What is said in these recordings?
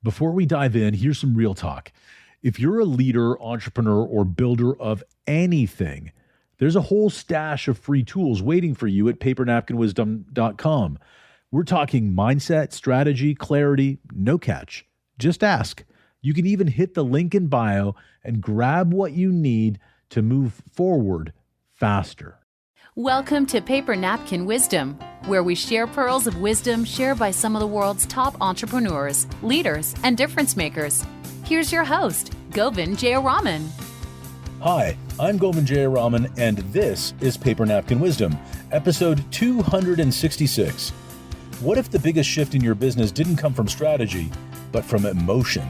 Before we dive in, here's some real talk. If you're a leader, entrepreneur, or builder of anything, there's a whole stash of free tools waiting for you at papernapkinwisdom.com. We're talking mindset, strategy, clarity, no catch. Just ask. You can even hit the link in bio and grab what you need to move forward faster. Welcome to Paper Napkin Wisdom, where we share pearls of wisdom shared by some of the world's top entrepreneurs, leaders, and difference makers. Here's your host, Govind Jayaraman. Hi, I'm Govind Jayaraman, and this is Paper Napkin Wisdom, episode 266. What if the biggest shift in your business didn't come from strategy, but from emotion?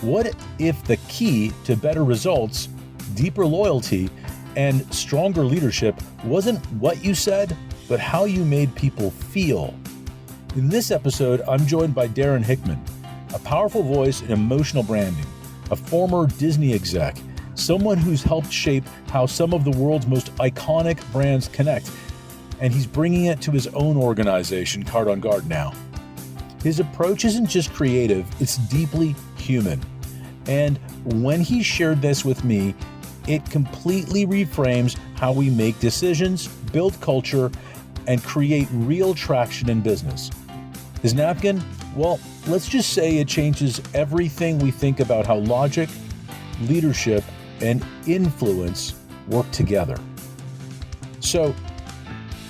What if the key to better results, deeper loyalty, and stronger leadership wasn't what you said, but how you made people feel? In this episode, I'm joined by Darren Hickman, a powerful voice in emotional branding, a former Disney exec, someone who's helped shape how some of the world's most iconic brands connect, and he's bringing it to his own organization, Card on Guard now. His approach isn't just creative, it's deeply human. And when he shared this with me, it completely reframes how we make decisions, build culture, and create real traction in business. His napkin? Well, let's just say it changes everything we think about how logic, leadership, and influence work together. So,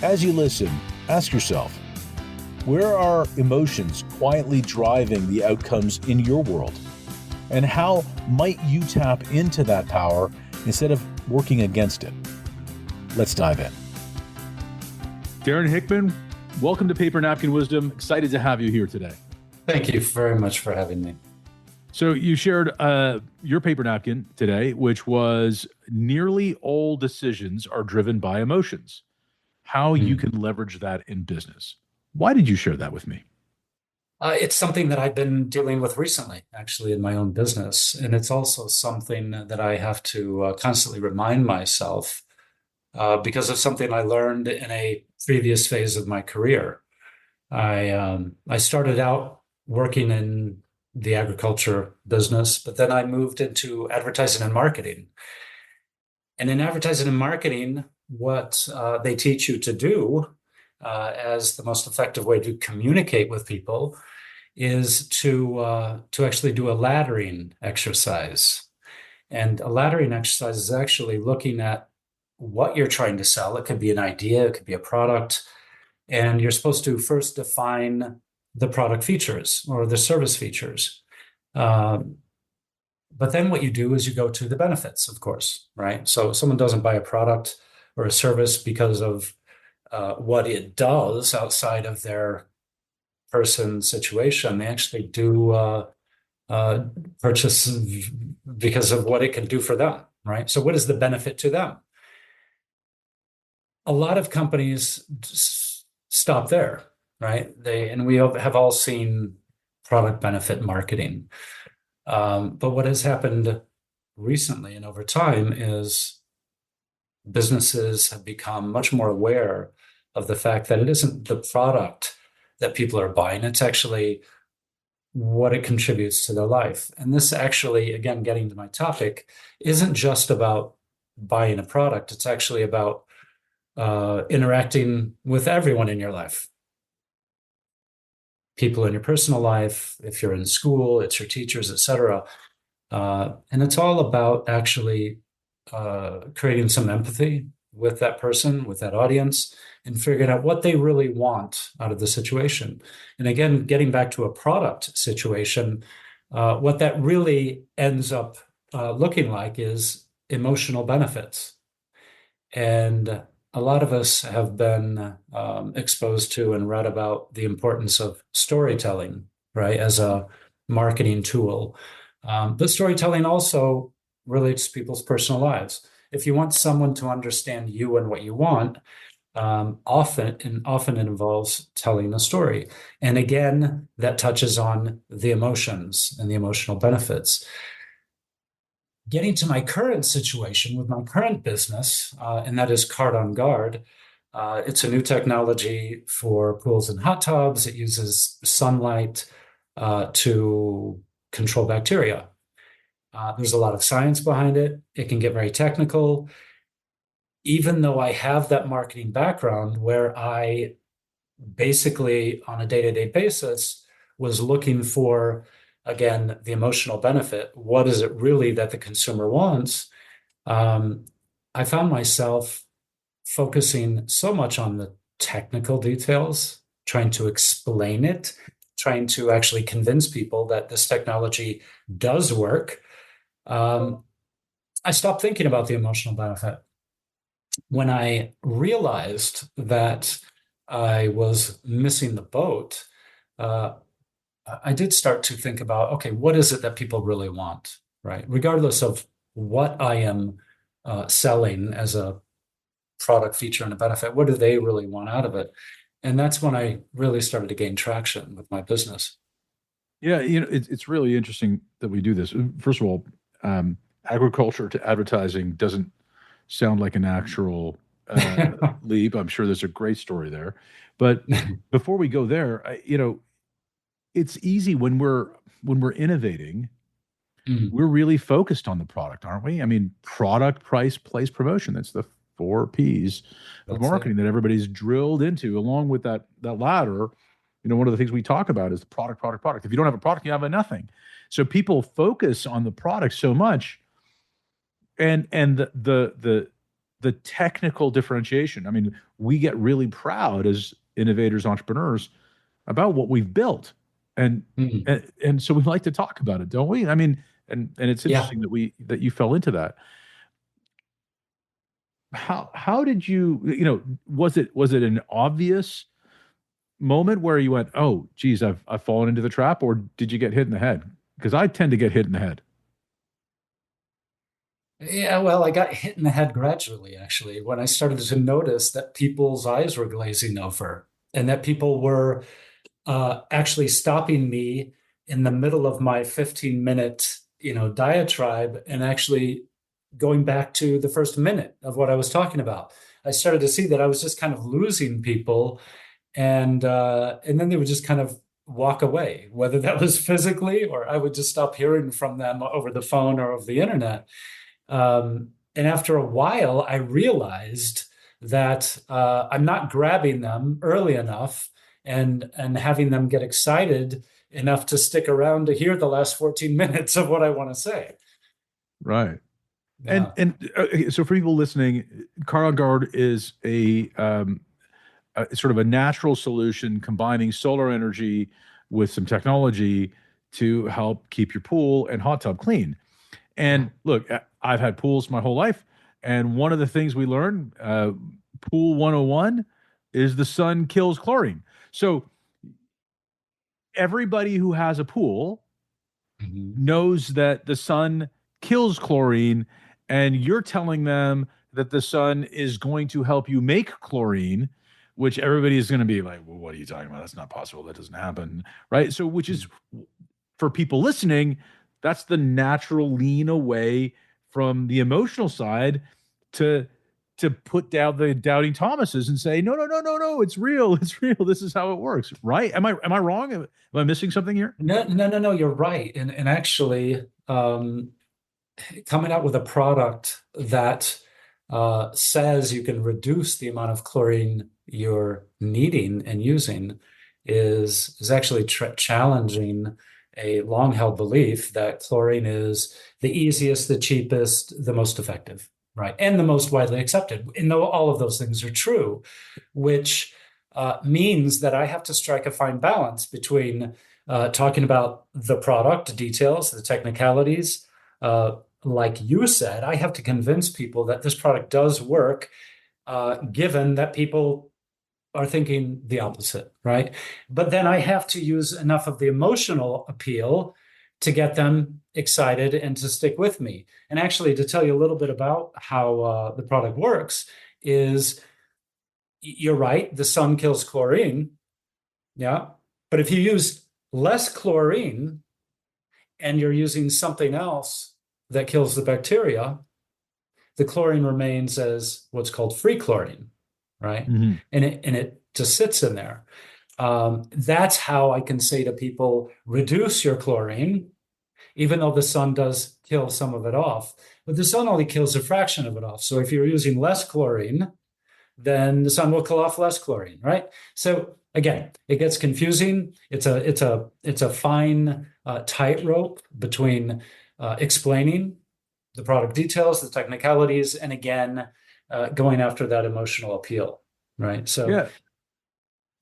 as you listen, ask yourself, where are emotions quietly driving the outcomes in your world? And how might you tap into that power instead of working against it? Let's dive in. Darren Hickman, welcome to Paper Napkin Wisdom. Excited to have you here today. Thank you very much for having me. So you shared your paper napkin today, which was nearly all decisions are driven by emotions. How you can leverage that in business. Why did you share that with me? It's something that I've been dealing with recently, actually, in my own business. And it's also something that I have to constantly remind myself because of something I learned in a previous phase of my career. I started out working in the agriculture business, but then I moved into advertising and marketing. And in advertising and marketing, what they teach you to do as the most effective way to communicate with people is to actually do a laddering exercise. And a laddering exercise is actually looking at what you're trying to sell. It could be an idea, it could be a product, and you're supposed to first define the product features or the service features. But then what you do is you go to the benefits, of course, right? So someone doesn't buy a product or a service because of what it does outside of their person situation. They actually do purchase because of what it can do for them, right? So what is the benefit to them? A lot of companies stop there, right? And we have all seen product benefit marketing. But what has happened recently and over time is businesses have become much more aware of the fact that it isn't the product that people are buying, it's actually what it contributes to their life. And this actually, again, getting to my topic, isn't just about buying a product, it's actually about interacting with everyone in your life. People in your personal life, if you're in school, it's your teachers, etc. And it's all about actually creating some empathy with that person, with that audience, and figuring out what they really want out of the situation. And again, getting back to a product situation, what that really ends up looking like is emotional benefits. And a lot of us have been exposed to and read about the importance of storytelling, right, as a marketing tool. But storytelling also relates to people's personal lives. If you want someone to understand you and what you want, often it involves telling a story. And again, that touches on the emotions and the emotional benefits. Getting to my current situation with my current business, and that is Card on Guard. It's a new technology for pools and hot tubs. It uses sunlight to control bacteria. There's a lot of science behind it. It can get very technical. Even though I have that marketing background where I basically on a day-to-day basis was looking for, again, the emotional benefit. What is it really that the consumer wants? I found myself focusing so much on the technical details, trying to explain it, trying to actually convince people that this technology does work. I stopped thinking about the emotional benefit. When I realized that I was missing the boat, I did start to think about, okay, what is it that people really want, right? Regardless of what I am selling as a product, feature, and a benefit, what do they really want out of it? And that's when I really started to gain traction with my business. Yeah, it's really interesting that we do this. First of all, agriculture to advertising doesn't sound like a natural leap. I'm sure there's a great story there. But before we go there, it's easy when we're innovating, we're really focused on the product, aren't we? I mean, product, price, place, promotion. That's the four P's of marketing that everybody's drilled into, along with that ladder. One of the things we talk about is the product, product, product. If you don't have a product, you have nothing. So people focus on the product so much, and the technical differentiation. I mean, we get really proud as innovators, entrepreneurs, about what we've built, and so we like to talk about it, don't we? I mean, and it's interesting that you fell into that. How did you was it an obvious moment where you went, oh geez, I've fallen into the trap, or did you get hit in the head? Because I tend to get hit in the head. Yeah, well, I got hit in the head gradually, actually, when I started to notice that people's eyes were glazing over and that people were actually stopping me in the middle of my 15-minute, diatribe and actually going back to the first minute of what I was talking about. I started to see that I was just kind of losing people, and then they would just kind of walk away, whether that was physically or I would just stop hearing from them over the phone or over the internet. And after a while, I realized that I'm not grabbing them early enough and having them get excited enough to stick around to hear the last 14 minutes of what I want to say. Right. Yeah. And so for people listening, Car Guard is a sort of a natural solution combining solar energy with some technology to help keep your pool and hot tub clean. And look, I've had pools my whole life, and one of the things we learned, Pool 101, is the sun kills chlorine. So everybody who has a pool knows that the sun kills chlorine, and you're telling them that the sun is going to help you make chlorine, which everybody is going to be like, well, what are you talking about? That's not possible. That doesn't happen. Right. So, which is, for people listening, that's the natural lean away from the emotional side to put down the doubting Thomases and say, no, it's real. It's real. This is how it works. Right. Am I wrong? Am I missing something here? No, you're right. And actually, coming out with a product that says you can reduce the amount of chlorine you're needing and using is actually challenging a long-held belief that chlorine is the easiest, the cheapest, the most effective, right? And the most widely accepted. And all of those things are true, which means that I have to strike a fine balance between talking about the product details, the technicalities. Like you said, I have to convince people that this product does work, given that people are thinking the opposite, right? But then I have to use enough of the emotional appeal to get them excited and to stick with me. And actually, to tell you a little bit about how the product works is, you're right, the sun kills chlorine, yeah. But if you use less chlorine and you're using something else that kills the bacteria, the chlorine remains as what's called free chlorine, right? Mm-hmm. And it just sits in there. That's how I can say to people, reduce your chlorine, even though the sun does kill some of it off. But the sun only kills a fraction of it off. So if you're using less chlorine, then the sun will kill off less chlorine, right? So again, it gets confusing. It's a fine tightrope between explaining the product details, the technicalities, and again, going after that emotional appeal, right? So Yeah.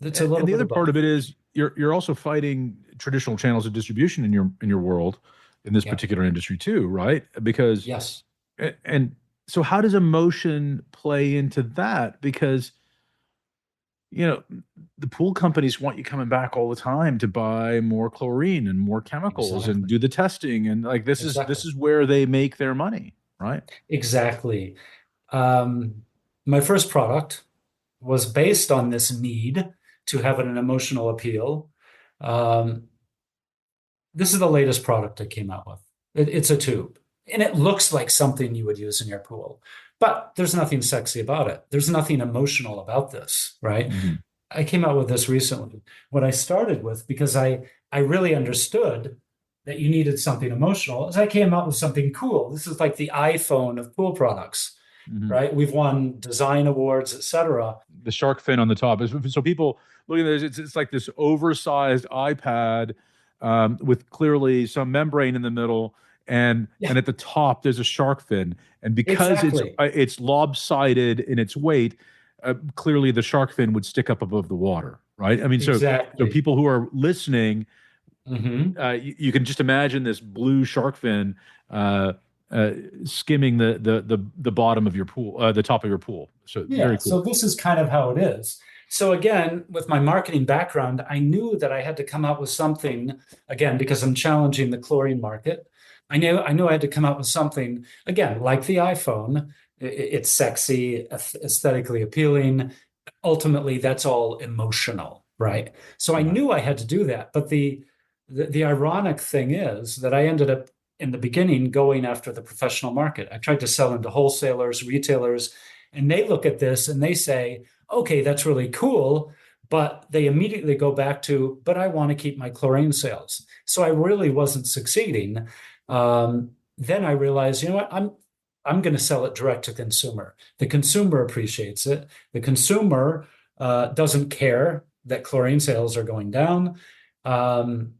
it's a little And the bit other of part both. of it is you're also fighting traditional channels of distribution in your world, in this Yeah. particular industry too, right? Because Yes. and so how does emotion play into that? Because you know, the pool companies want you coming back all the time to buy more chlorine and more chemicals and Exactly. do the testing, and like this Exactly. is where they make their money, right? Exactly. My first product was based on this need to have an emotional appeal. Um, this is the latest product I came out with. It's a tube, and it looks like something you would use in your pool, but there's nothing sexy about it. There's nothing emotional about this, right? Mhm. I came out with this recently. What I started with, because I really understood that you needed something emotional, is I came out with something cool. This is like the iPhone of pool products, Mhm. right? We've won design awards, etc. The shark fin on the top is so people looking at this. It's like this oversized iPad with clearly some membrane in the middle, Yeah, and at the top there's a shark fin, and because exactly. it's lobsided in its weight, clearly the shark fin would stick up above the water, right? I mean, so Exactly. people who are listening, Hmm. you can just imagine this blue shark fin uh, uh, skimming the bottom of your pool, the top of your pool. So Yeah, very so cool. this is kind of how it is. So again, with my marketing background, I knew that I had to come out with something, again, because I'm challenging the chlorine market. I knew I had to come out with something, again, like the iPhone. It's sexy, aesthetically appealing. Ultimately, that's all emotional, right? So I Right. knew I had to do that. But the ironic thing is that I ended up in the beginning going after the professional market. I tried to sell into wholesalers, retailers, and they look at this and they say, okay, that's really cool. But they immediately go back to, but I want to keep my chlorine sales. So I really wasn't succeeding. Then I realized, you know what, I'm going to sell it direct to consumer. The consumer appreciates it. The consumer doesn't care that chlorine sales are going down. Um,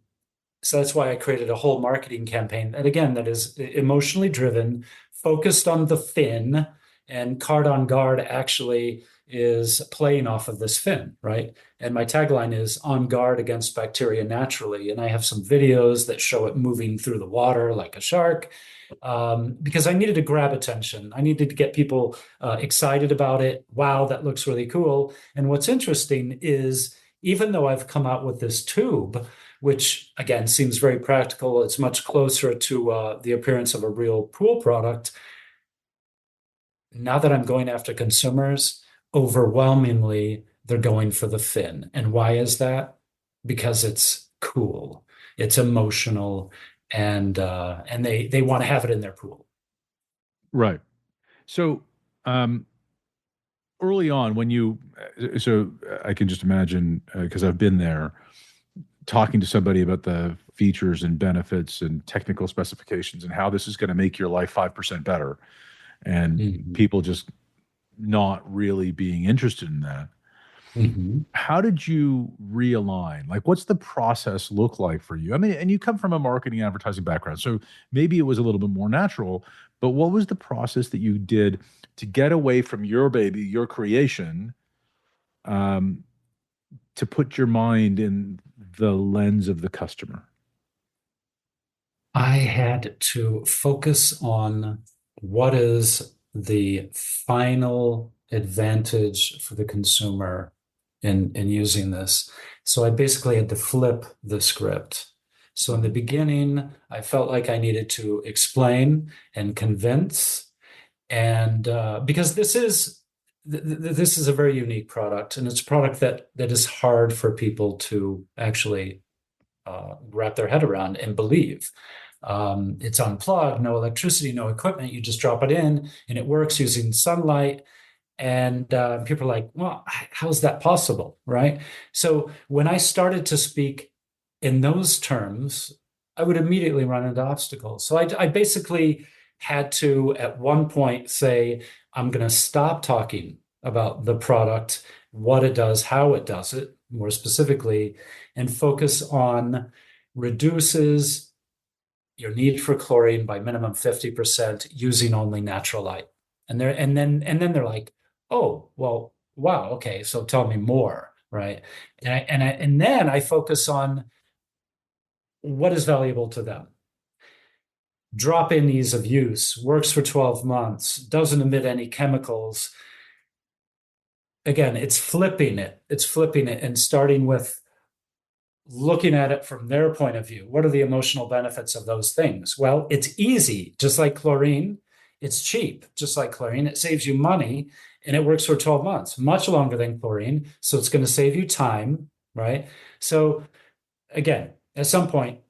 so that's why I created a whole marketing campaign. And again, that is emotionally driven, focused on the fin, and Card on Guard actually is playing off of this fin, right? And my tagline is on guard against bacteria naturally. And I have some videos that show it moving through the water like a shark, because I needed to grab attention. I needed to get people excited about it. Wow, that looks really cool. And what's interesting is even though I've come out with this tube, which again seems very practical, it's much closer to the appearance of a real pool product. Now that I'm going after consumers, overwhelmingly, they're going for the fin. And why is that? Because it's cool, it's emotional, and they want to have it in their pool. Right. So, early on, when you, so I can just imagine, because I've been there, talking to somebody about the features and benefits and technical specifications and how this is going to make your life 5% better, and Mhm. people just not really being interested in that. Mhm. How did you realign? Like, what's the process look like for you? I mean, and you come from a marketing advertising background, so maybe it was a little bit more natural, but what was the process that you did to get away from your baby, your creation, um, to put your mind in the lens of the customer? I had to focus on what is the final advantage for the consumer in using this. So I basically had to flip the script. So in the Mhm. beginning, I felt like I needed to explain and convince, and because this is a very unique product, and it's a product that is hard for people to actually wrap their head around and believe. It's unplugged, no electricity, no equipment. You just drop it in and it works using sunlight. And people are like, well, how's that possible? Right. So when I started to speak in those terms, I would immediately run into obstacles. So I basically had to, at one point, say, I'm going to stop talking about the product, what it does, how it does it, more specifically, and focus on reduces your need for chlorine by minimum 50% using only natural light. And then they're like, oh, well, wow, okay, so tell me more, right? And then I focus on what is valuable to them. Drop-in ease of use, works for 12 months, doesn't emit any chemicals. Again, it's flipping it. It's flipping it and starting with looking at it from their point of view. What are the emotional benefits of those things? Well, it's easy, just like chlorine. It's cheap, just like chlorine. It saves you money and it works for 12 months, much longer than chlorine. So it's going to save you time, right? So again, at some point,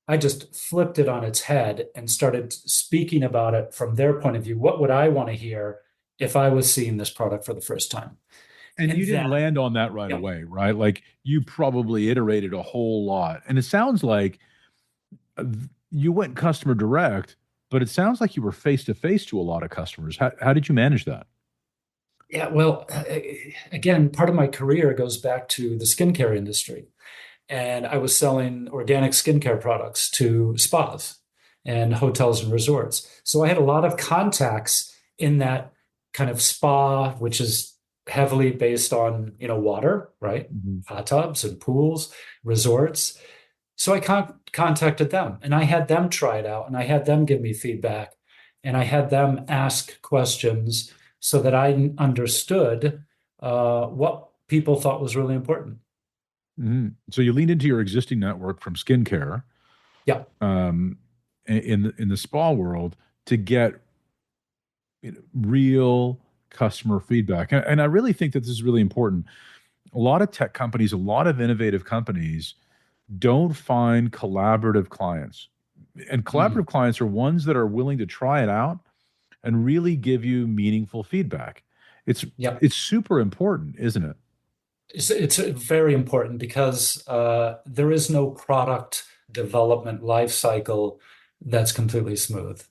I just flipped it on its head and started speaking about it from their point of view. What would I want to hear if I was seeing this product for the first time? And And you didn't then, land on that right yeah, away, right? Like you probably iterated a whole lot. And it sounds like uh, you went customer direct, but it sounds like you were face to face to a lot of customers. How did you manage that? yeah. Well, again, part of my career goes back to the skincare industry. And I was selling organic skincare products to spas and hotels and resorts. So I had a lot of contacts in that kind of spa, which is heavily based on, water, right? Mhm. Hot tubs and pools, resorts. So I contacted them and I had them try it out and I had them give me feedback and I had them ask questions so that I understood what people thought was really important. So you leaned into your existing network from skincare, Yeah. um, in the spa world to get real customer feedback. And I really think that this is really important. A lot of tech companies, a lot of innovative companies don't find collaborative clients. And Mhm. collaborative clients are ones that are willing to try it out and really give you meaningful feedback. It's Yeah. it's super important, isn't it? It's very important because there is no product development life cycle that's completely smooth,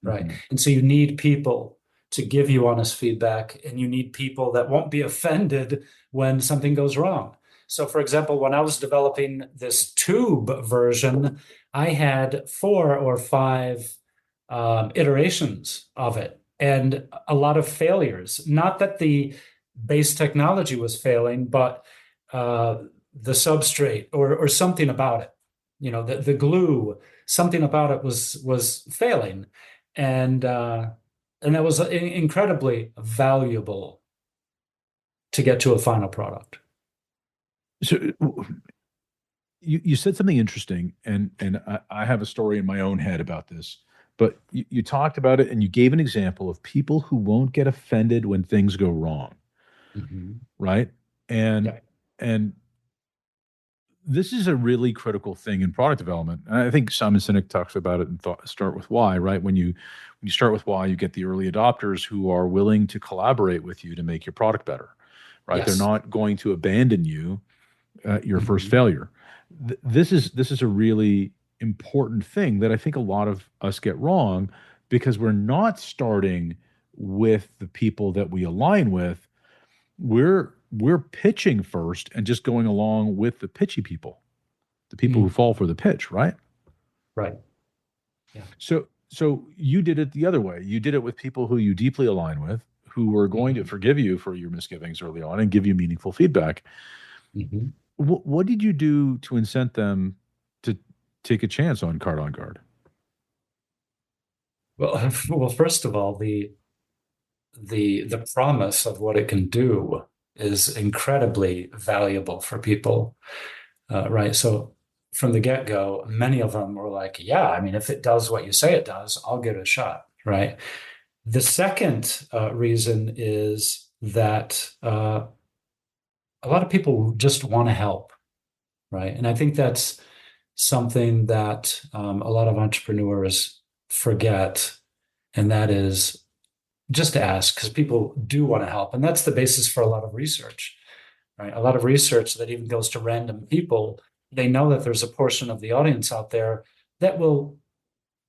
right? Mhm. And so you need people to give you honest feedback, and you need people that won't be offended when something goes wrong. So, for example, when I was developing this tube version, I had 4 or 5 iterations of it and a lot of failures. Not that the base technology was failing, but uh, the substrate or something about it, the glue, something about it was failing, and and that was incredibly valuable to get to a final product. So you said something interesting, and I have a story in my own head about this. But you talked about it, and you gave an example of people who won't get offended when things go wrong, Mhm. right? And Yeah. and this is a really critical thing in product development. And I think Simon Sinek talks about it in Start with Why, right? When you start with why, you get the early adopters who are willing to collaborate with you to make your product better, right? They're Yes. not going to abandon you at your first Mhm. failure. This is a really important thing that I think a lot of us get wrong because we're not starting with the people that we align with. We're pitching first and just going along with the pitchy people, the people who Mm. fall for the pitch, right? Right. Yeah. So you did it the other way. You did it with people who you deeply align with, who were going to Mhm. forgive you for your misgivings early on and give you meaningful feedback. Mhm. What did you do to incent them to take a chance on card on guard? Well, well, first of all, the promise of what it can do is incredibly valuable for people, right? So from the get-go, many of them were like, "Yeah, I mean, if it does what you say it does, I'll give it a shot," right? The second reason is that a lot of people just want to help, right? And I think that's something that a lot of entrepreneurs forget, and that is just to ask because people do want to help. And that's the basis for a lot of research, right? A lot of research that even goes to random people. they know that there's a portion of the audience out there that will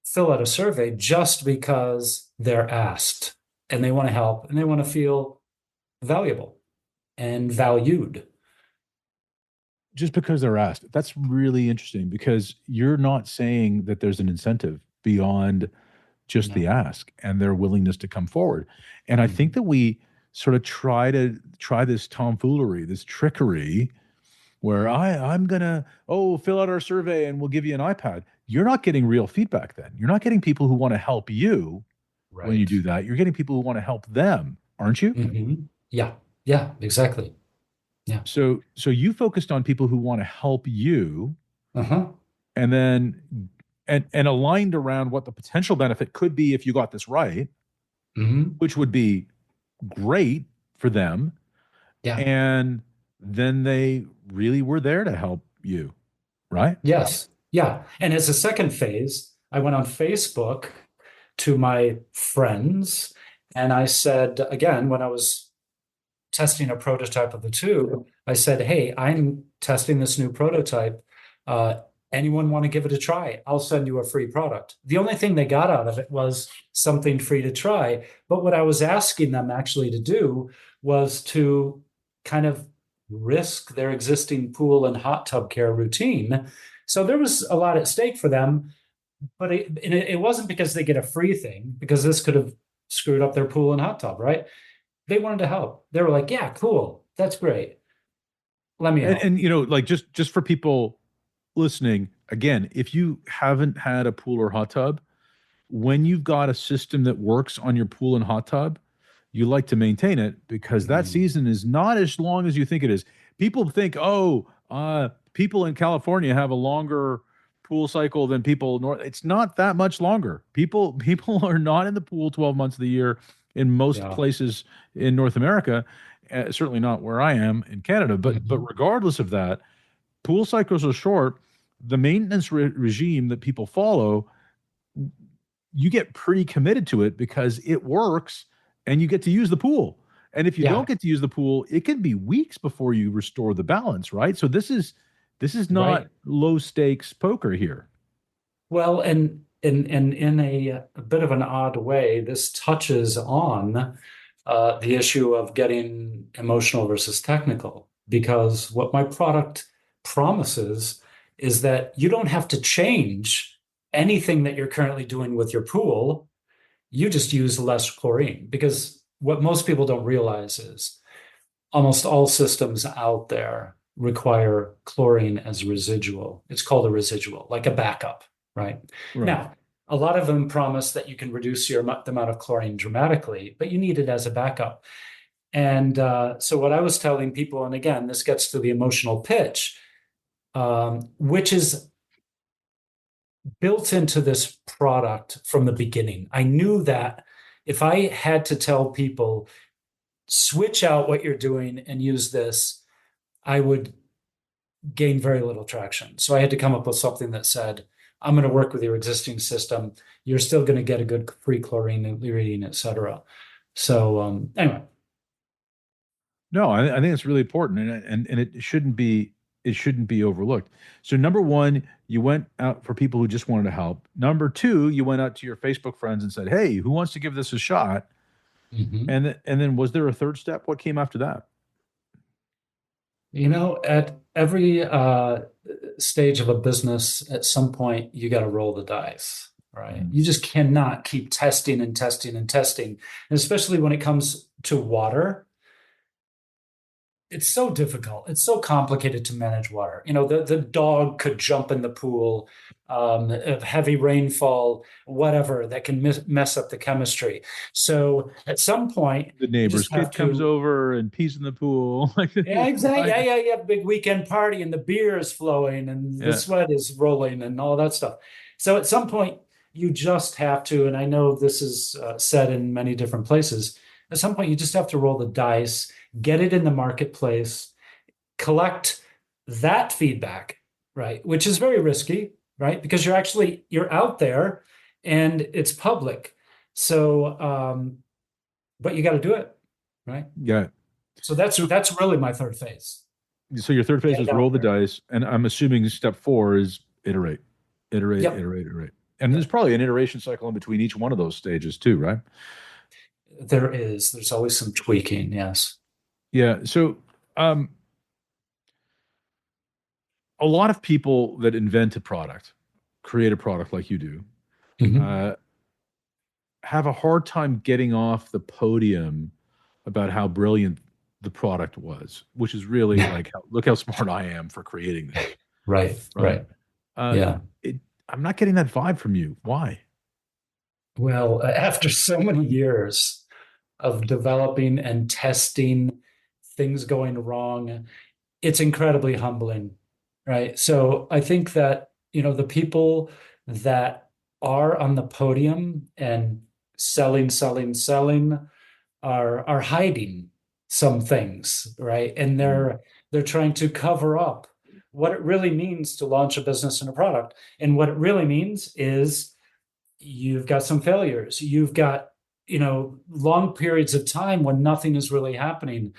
fill out a survey just because they're asked and they want to help and they want to feel valuable and valued. Just because they're asked. That's really interesting because you're not saying that there's an incentive beyond just the No. ask and their willingness to come forward. And I think that we sort of try this tomfoolery, this trickery where I'm gonna, fill out our survey and we'll give you an iPad. You're not getting real feedback then. You're not getting people who want to help you when you Right. do that. You're getting people who want to help them, aren't you? Yeah. Yeah, exactly. Yeah. So you focused on people who want to help you Uh-huh. and then and aligned around what the potential benefit could be if you got this right, which would be great for them. Yeah. And then they really were there to help you, right? Yes. Yeah. And as a second phase, I went on Facebook to my friends and I said, again, when I was testing a prototype of the tube, I said, hey, I'm testing this new prototype. Anyone want to give it a try? I'll send you a free product. The only thing they got out of it was something free to try. But what I was asking them actually to do was to kind of risk their existing pool and hot tub care routine. So there was a lot at stake for them, but it wasn't because they get a free thing, because this could have screwed up their pool and hot tub, right? They wanted to help. They were like, yeah, cool. That's great. Let me help. And like just for people listening, again, if you haven't had a pool or hot tub, when you've got a system that works on your pool and hot tub, you like to maintain it because that season is not as long as you think it is. People think, people in California have a longer pool cycle than people north. It's not that much longer. People are not in the pool 12 months of the year in most places in North America. Certainly not where I am in Canada. But regardless of that, pool cycles are short. The maintenance regime that people follow, you get pretty committed to it because it works and you get to use the pool. And if you don't get to use the pool, it can be weeks before you restore the balance, right? So this is not low stakes poker here. Well, and in a bit of an odd way, this touches on the issue of getting emotional versus technical, because what my product promises is that you don't have to change anything that you're currently doing with your pool. You just use less chlorine, because what most people don't realize is almost all systems out there require chlorine as a residual. It's called a residual, like a backup, right? Now, a lot of them promise that you can reduce the amount of chlorine dramatically, but you need it as a backup. And so what I was telling people, and again, this gets to the emotional pitch, which is built into this product from the beginning. I knew that if I had to tell people, switch out what you're doing and use this, I would gain very little traction. So I had to come up with something that said, I'm going to work with your existing system. You're still going to get a good free chlorine reading, et cetera. So anyway. No, I think it's really important, and it shouldn't be overlooked. So number one, you went out for people who just wanted to help. Number two, you went out to your Facebook friends and said, "Hey, who wants to give this a shot?" And then was there a third step? What came after that? At every stage of a business, at some point, you got to roll the dice, right? You just cannot keep testing and testing and testing. And especially when it comes to water, it's so difficult. It's so complicated to manage water. The dog could jump in the pool, heavy rainfall, whatever, that can mess up the chemistry. So at some point, the neighbor's kid comes over and pees in the pool. Yeah, exactly. Yeah. Big weekend party and the beer is flowing and the sweat is rolling and all that stuff. So at some point, you just have to, and I know this is said in many different places, at some point, you just have to roll the dice, get it in the marketplace, collect that feedback, right? Which is very risky, right? Because you're out there and it's public. So, but you got to do it, right? Yeah. So that's really my third phase. So your third phase Get it was out roll the there. dice, and I'm assuming step four is iterate, iterate, Yep. iterate, iterate. And there's Yep. probably an iteration cycle in between each one of those stages too, right? There is. There's always some tweaking. Yes. Yeah. So um, a lot of people that invent a product, create a product like you do, Mhm. uh, have a hard time getting off the podium about how brilliant the product was, which is really Yeah. like, look how smart I am for creating this, Right. right? Right. Uh, Yeah. it, I'm not getting that vibe from you. Why? Well, after so many years of developing and testing things going wrong, it's incredibly humbling, right? So I think that, the people that are on the podium and selling, selling, selling are hiding some things, right? And Mm, they're trying to cover up what it really means to launch a business and a product. And what it really means is you've got some failures. You've got, long periods of time when nothing is really happening.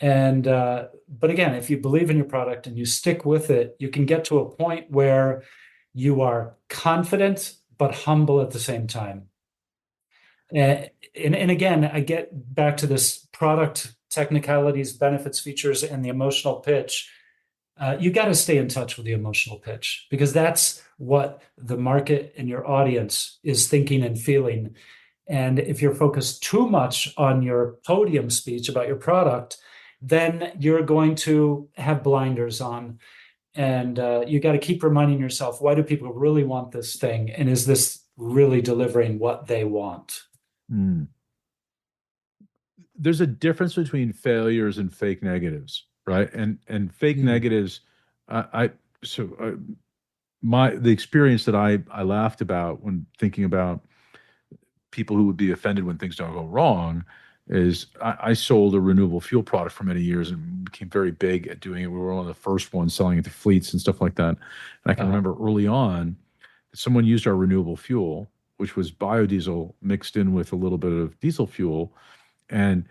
And but again, if you believe in your product and you stick with it, you can get to a point where you are confident but humble at the same time. And again, I get back to this product technicalities, benefits, features, and the emotional pitch. You got to stay in touch with the emotional pitch because that's what the market and your audience is thinking and feeling. And if you're focused too much on your podium speech about your product, then you're going to have blinders on. And you got to keep reminding yourself, why do people really want this thing? And is this really delivering what they want? mm. There's a difference between failures and fake negatives, right? And fake Mm. negatives, I so my the experience that I laughed about when thinking about people who would be offended when things don't go wrong is I sold a renewable fuel product for many years and became very big at doing it. We were one of the first ones selling it to fleets and stuff like that. And I can Uh-huh. remember early on, someone used our renewable fuel, which was biodiesel mixed in with a little bit of diesel fuel, and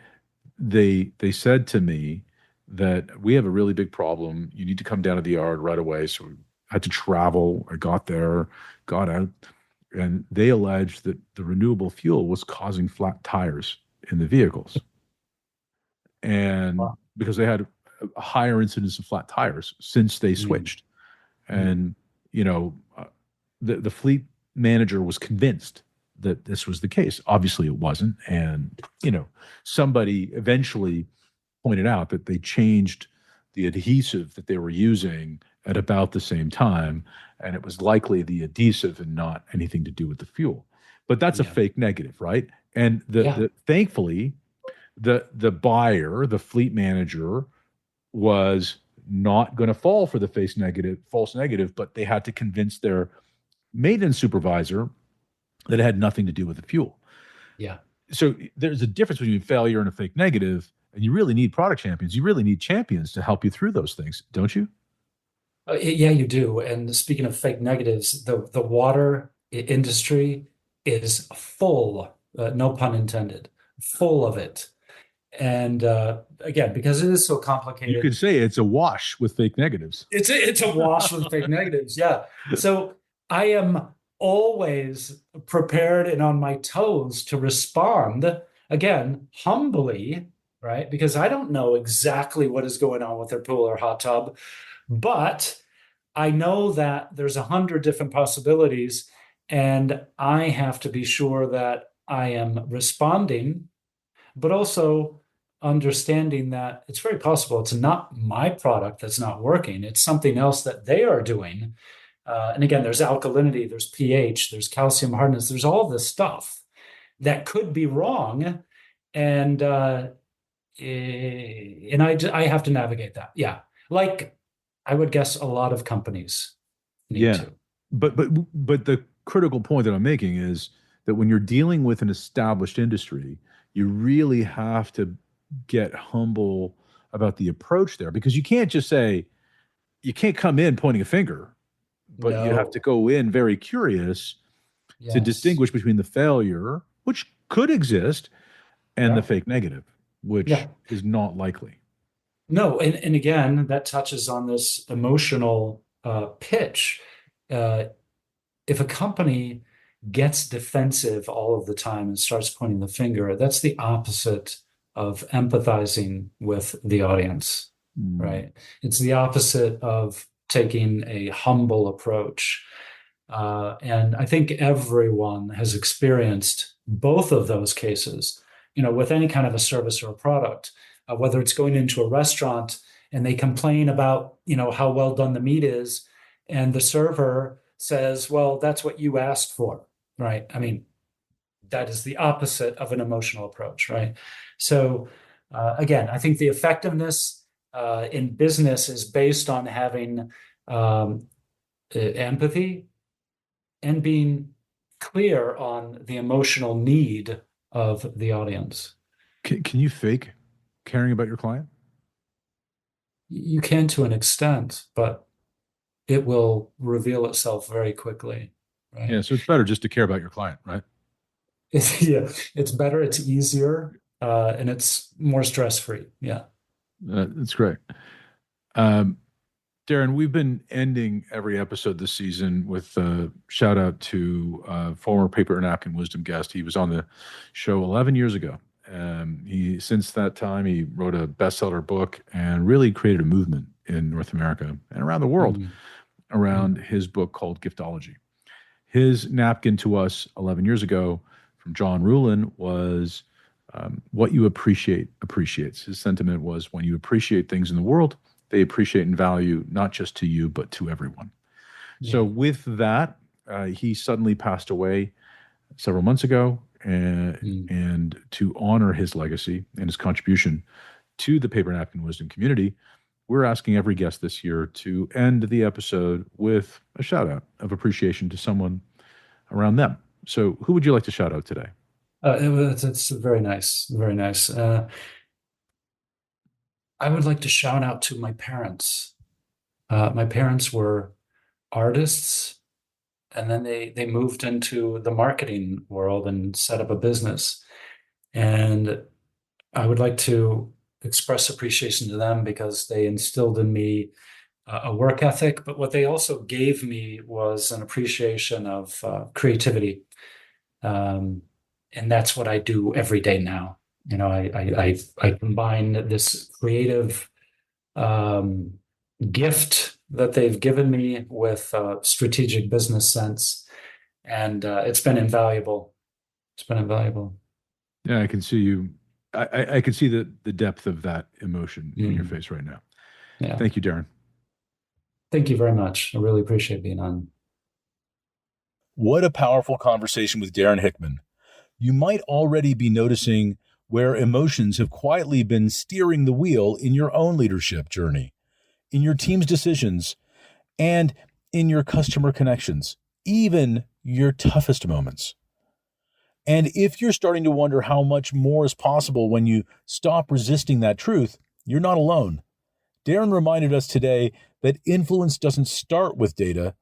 they said to me that we have a really big problem. You need to come down to the yard right away. So we had to travel. I got there, got out, and they alleged that the renewable fuel was causing flat tires in the vehicles. And Wow. because they had a higher incidence of flat tires since they Mm. switched. Mm. And, you know, the fleet manager was convinced that this was the case. Obviously, it wasn't. And, somebody eventually pointed out that they changed the adhesive that they were using at about the same time, and it was likely the adhesive and not anything to do with the fuel. But that's a Yeah. fake negative, right? And Yeah. the thankfully the buyer, the fleet manager, was not going to fall for the false negative, but they had to convince their maintenance supervisor that it had nothing to do with the fuel. Yeah. So there's a difference between failure and a fake negative, and you really need product champions. You really need champions to help you through those things, don't you? Yeah, you do. And speaking of fake negatives, the water industry is full, no pun intended, full of it. And again, because it is so You complicated, could say it's a wash with fake negatives. it's a wash with fake negatives. Yeah. So I am always prepared and on my toes to respond again, humbly, right? Because I don't know exactly what is going on with their pool or hot tub, but I know that there's 100 different possibilities, and I have to be sure that I am responding, but also understanding that it's very possible it's not my product that's not working. It's something else that they are doing. And again, there's alkalinity, there's pH, there's calcium hardness, there's all this stuff that could be wrong. And I have to navigate that. Yeah. Like I would guess a lot of companies need Yeah. to. But the critical point that I'm making is that when you're dealing with an established industry, you really have to get humble about the approach there because you can't come in pointing a finger, but you have to No. go in very curious to Yes. distinguish between the failure, which could exist, and the Yeah. fake negative, which Yeah. is not likely. No, and again, that touches on this emotional pitch. Uh, if a company gets defensive all of the time and starts pointing the finger, that's the opposite of empathizing with the audience, right? It's the opposite of taking a humble approach. And I think everyone has experienced both of those cases, with any kind of a service or a product, whether it's going into a restaurant and they complain about, how well done the meat is, and the server says, well, that's what you asked for, right? I mean, that is the opposite of an emotional approach, right? So again, I think the effectiveness in business is based on having empathy and being clear on the emotional need of the audience. Can you fake caring about your client? You can to an extent, but it will reveal itself very quickly, right? Yeah, so it's better just to care about your client, right? Yeah, it's better, it's easier, and it's more stress-free. Yeah. That's great. Darren, we've been ending every episode this season with a shout out to former Paper Napkin Wisdom guest. He was on the show 11 years ago. Since that time, he wrote a bestseller book and really created a movement in North America and around the world around his book called Giftology. His napkin to us 11 years ago from John Rulin was what you appreciate appreciates. His sentiment was when you appreciate things in the world, they appreciate and value not just to you, but to everyone. Yeah. So with that, he suddenly passed away several months ago. And to honor his legacy and his contribution to the Paper Napkin Wisdom community, we're asking every guest this year to end the episode with a shout out of appreciation to someone around them. So who would you like to shout out today? It's very nice. Very nice. I would like to shout out to my parents. My parents were artists, and then they moved into the marketing world and set up a business. And I would like to express appreciation to them because they instilled in me a work ethic, but what they also gave me was an appreciation of creativity. And that's what I do every day now. I combine this creative gift that they've given me with strategic business sense, and it's been invaluable. It's been invaluable. Yeah, I can see you. I can see the depth of that emotion in your face right now. Yeah. Thank you, Darren. Thank you very much. I really appreciate being on. What a powerful conversation with Darren Hickman. You might already be noticing where emotions have quietly been steering the wheel in your own leadership journey, in your team's decisions, and in your customer connections, even your toughest moments. And if you're starting to wonder how much more is possible when you stop resisting that truth, you're not alone. Darren reminded us today that influence doesn't start with data.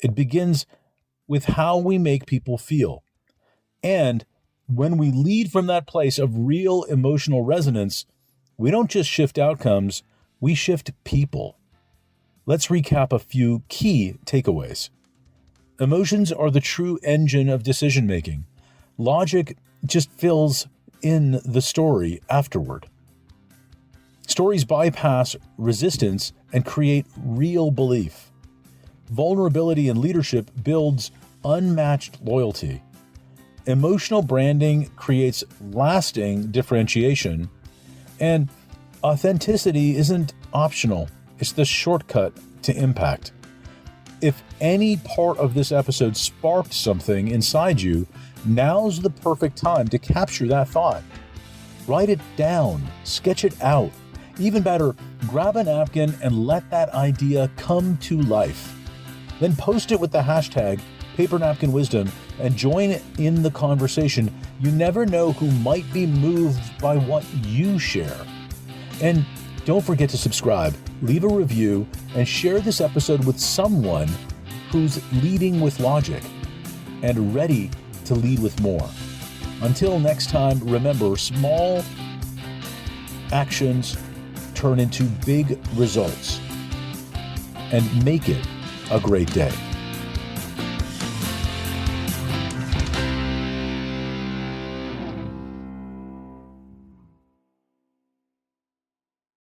It begins with how we make people feel. And when we lead from that place of real emotional resonance, we don't just shift outcomes, we shift people. Let's recap a few key takeaways. Emotions are the true engine of decision-making. Logic just fills in the story afterward. Stories bypass resistance and create real belief. Vulnerability in leadership builds unmatched loyalty. Emotional branding creates lasting differentiation. And authenticity isn't optional. It's the shortcut to impact. If any part of this episode sparked something inside you, now's the perfect time to capture that thought. Write it down, sketch it out. Even better, grab a napkin and let that idea come to life. Then post it with the hashtag #PaperNapkinWisdom and join in the conversation. You never know who might be moved by what you share. And don't forget to subscribe, leave a review, and share this episode with someone who's leading with logic and ready to lead with more. Until next time, remember, small actions turn into big results. And make it a great day.